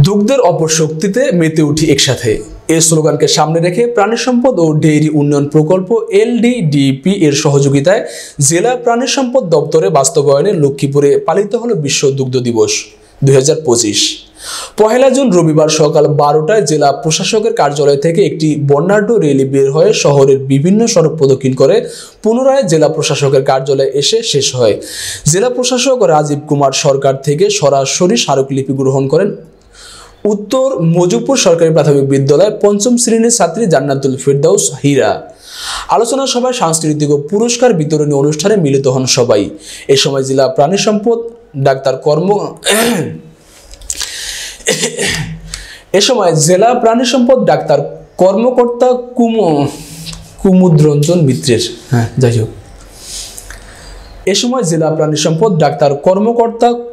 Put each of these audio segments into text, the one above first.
দুগ্ধের অপশক্তিতে মেতে উঠি একসাথে, এই স্লোগানকে সামনে রেখে প্রাণী সম্পদ ও ডেইরি উন্নয়ন প্রকল্প LDDP এর সহযোগিতায় জেলা প্রাণী সম্পদ দপ্তরে বাস্তবায়নে লক্ষ্মীপুরে পালিত হলো বিশ্ব দুগ্ধ দিবস 2025। 1 জুন রবিবার সকাল 12টায় জেলা প্রশাসকের কার্যালয় থেকে একটি বর্ণাঢ্য র্যালি বের হয়ে শহরের বিভিন্ন সড়ক প্রদক্ষিণ করে পুনরায় জেলা প্রশাসকের কার্যালয়ে এসে শেষ হয়। জেলা প্রশাসক রাজীব কুমার সরকার থেকে সরাসরি স্মারকলিপি গ্রহণ করেন উত্তর মজুপুর সরকারি প্রাথমিক বিদ্যালয়ের 5ম শ্রেণীর ছাত্রী জান্নাতুল ফেরদাউস হীরা। আলোচনা সভায় সাংস্কৃতিক ও পুরস্কার বিতরণী অনুষ্ঠানে মিলিত হন সবাই। এ সময় জেলা প্রাণী সম্পদ ডাক্তার কর্মকর্তা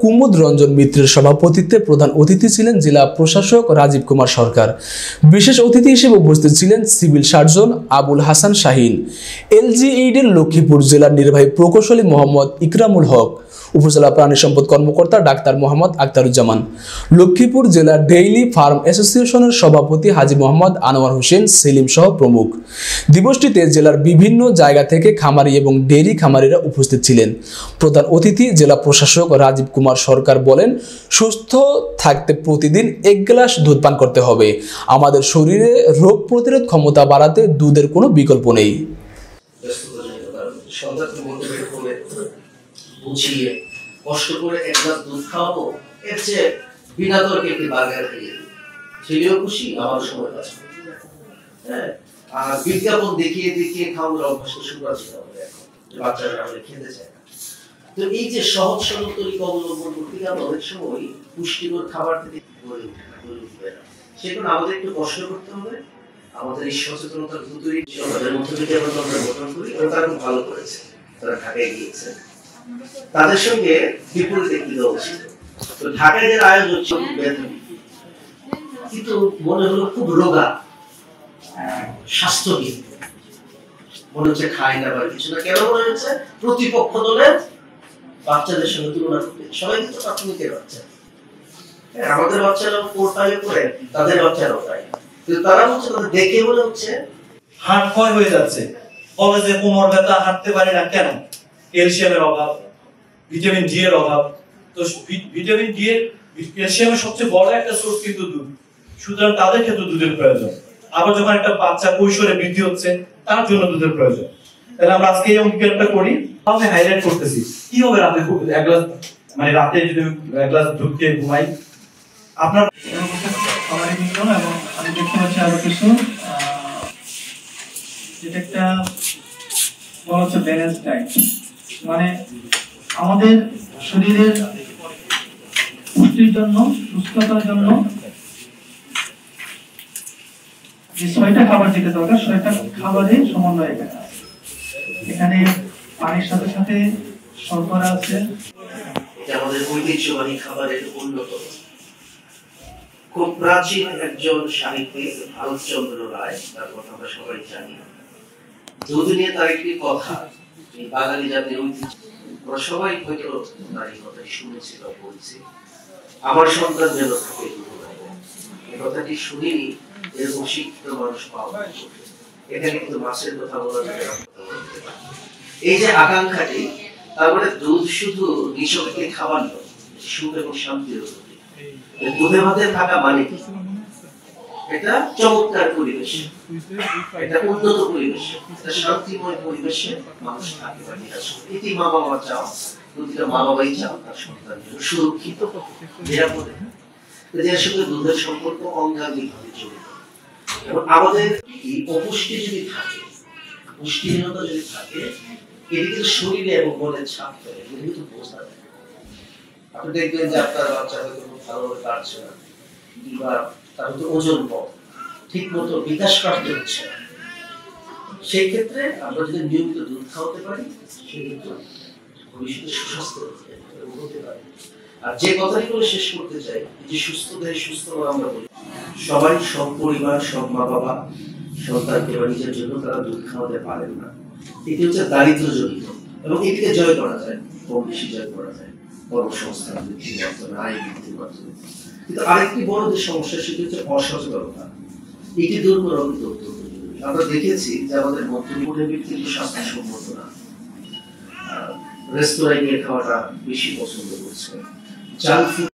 কুমুদরঞ্জন মিত্রের সভাপতিত্বে প্রধান অতিথি ছিলেন জেলা প্রশাসক রাজীব কুমার সরকার। বিশেষ অতিথি হিসেবে উপস্থিত ছিলেন civil surgeon Abul Hasan Shahin, LGED Lakshmipur জেলার নির্বাহী প্রকৌশলী মোহাম্মদ ইকরামুল হক, উপজেলা প্রাণী সম্পদ কর্মকর্তা ডাক্তার মোহাম্মদ আখতারুজ্জামান, লক্ষ্মীপুর জেলা ডেইলি ফার্ম অ্যাসোসিয়েশনের সভাপতি হাজী মোহাম্মদ আনোয়ার হোসেন সেলিম সহ প্রমুখ। দিবসটিতে জেলার বিভিন্ন জায়গা থেকে খামারি এবং ডেইরি খামারিরা উপস্থিত ছিলেন। প্রধান অতিথি জেলা প্রশাসক রাজীব কুমার সরকার বলেন, সুস্থ থাকতে প্রতিদিন 1 গ্লাস দুধ পান করতে হবে। আমাদের শরীরে রোগ প্রতিরোধ ক্ষমতা বাড়াতে দুধের কোনো বিকল্প নেই। বুঝিয়ে কষ্ট করে 1 গ্লাস দুধ খাওয়াবো, এর চেয়ে বিনা তর্কে একটি বার্গার খাইয়ে ছেলেও খুশি, আমার সময় আছে। হ্যাঁ, আর বিজ্ঞাপন দেখিয়ে দেখিয়ে খাওয়ানোর অভ্যাস শুরু আছে বাচ্চারা আমাদের খেতে চায় না। তো এই যে সহজ সরল তরিকা অবলম্বন করতে গেলে অনেক সময় পুষ্টিকর খাবার থেকে গড়ে উঠবে না। সেজন্য আমাদের একটু কষ্ট করতে হবে। আমাদের এই সচেতনতার ভিতরে আমাদের মধ্য থেকে আমরা গঠন করি, এবং তারা খুব ভালো করেছে। তারা ঢাকায় গিয়েছে, তাদের সঙ্গে বিপরীতে কি দেওয়া উচিত। তো ঢাকায় যে আয়োজন ছিল কিন্তু মনে হলো খুব রোগা, স্বাস্থ্যহীন মনে হচ্ছে, খায় না বা কিছু না। কেন মনে হচ্ছে? প্রতিপক্ষ দলের বাচ্চাদের সঙ্গে তুলনা করতে। সবাই কিন্তু প্রাথমিকের বাচ্চা, আমাদের বাচ্চারাও 4, 5 পড়ে, তাদের বাচ্চারাও তাই। কিন্তু তারা হচ্ছে তাদের দেখে মনে হচ্ছে হাড় ক্ষয় হয়ে যাচ্ছে, কলেজে কোমর ব্যথা, হাঁটতে পারে না। কেন? ক্যালসিয়ামের অভাব, ভিটামিন ডি এর অভাব। তো ভিটামিন ডি এর ক্যালসিয়ামের সবচেয়ে বড় একটা সোর্স কিন্তু দুধ। সুতরাং তাদের ক্ষেত্রে দুধের প্রয়োজন। আবার যখন একটা বাচ্চা কৈশোরে বৃদ্ধি হচ্ছে, তার জন্য দুধের প্রয়োজন। তাহলে আমরা আজকে এই অঙ্কটা করি, আমি হাইলাইট করতেছি কি হবে রাতে 1 গ্লাস, মানে রাতে যদি 1 গ্লাস দুধ খেয়ে ঘুমাই। আপনার সবাই মিলন এবং আমি দেখতে পাচ্ছি আরো কিছু, যেটা একটা বলা হচ্ছে ব্যালেন্স ডায়েট, মানে আমাদের শরীরের পুষ্টির জন্য, সুস্থতার জন্য যে 6টা খাবার যেটা দরকার, 6টা খাবারের সমন্বয় এখানে আছে। এখানে পানির সাথে সাথে শর্করা আছে। আমাদের ঐতিহ্যবাহী খাবারের অন্যতম খুব প্রাচীন একজন সাহিত্যিক ভারতচন্দ্র রায়, তার কথা আমরা সবাই জানি। দুধ নিয়ে তার একটি কথা, এই বাঙালি জাতির ঐতিহ্য, আমরা সবাই হয়তো তার এই কথাই শুনেছি বা বলছি, আমার সন্তান যেন থাকে দুধ। এই কথাটি শুনিনি, এরকম শিক্ষিত মানুষ পাওয়া যায়। এখানে কিন্তু মাছের কথা বলা যায়। এই যে আকাঙ্ক্ষাটি, তার মানে দুধ শুধু কৃষককে খাবার নয়, সুখ এবং শান্তির প্রতীক। দুধে ভাতে থাকা মানে কি? এটা চমৎকার পরিবেশ, এটা উন্নত পরিবেশ, এটা শান্তিময় পরিবেশে মানুষ থাকে বা বিরাজ করে। এটি মা বাবা চাও, প্রতিটা মা বাবাই চাও তার সন্তান সুরক্ষিত, নিরাপদে। এদের সঙ্গে দুধের সম্পর্ক অঙ্গাঙ্গিভাবে জড়িত। এবং আমাদের এই অপুষ্টি যদি থাকে, পুষ্টিহীনতা যদি থাকে, এটি কিন্তু শরীরে এবং মনের ছাপ ফেলে, এটি কিন্তু বোঝা যায়। আপনি দেখবেন যে আপনার বাচ্চা হয়তো খুব ভালোভাবে কাটছে না, কিংবা তার হয়তো ওজন কম, ঠিক মতো বিকাশ প্রাপ্ত হচ্ছে না। সেই ক্ষেত্রে আমরা যদি নিয়মিত দুধ খাওয়াতে পারি, সে কিন্তু ভবিষ্যতে সুস্বাস্থ্য হতে পারে। আর যে কথাটি করে শেষ করতে চাই, যে সুস্থ দেহে সুস্থ আমরা বলি, সবাই সব পরিবার, সব মা বাবা সন্তানকে বা নিজের জন্য তারা দুধ খাওয়াতে পারেন না। এটি হচ্ছে দারিদ্র জনিত, এবং এটিকে জয় করা যায়, কম বেশি জয় করা যায়। কর্মসংস্থান বৃদ্ধির মাধ্যমে, আয় বৃদ্ধির মাধ্যমে। কিন্তু আরেকটি বড় যে সমস্যা সেটি হচ্ছে অসচেতনতা। এটি দূর করা কিন্তু অত্যন্ত জরুরি। আমরা দেখেছি যে আমাদের মধ্যবিত্ত ব্যক্তিটি স্বাস্থ্যসম্মত না, রেস্তোরাঁয় গিয়ে খাওয়াটা বেশি পছন্দ করছে, জাঙ্ক ফুড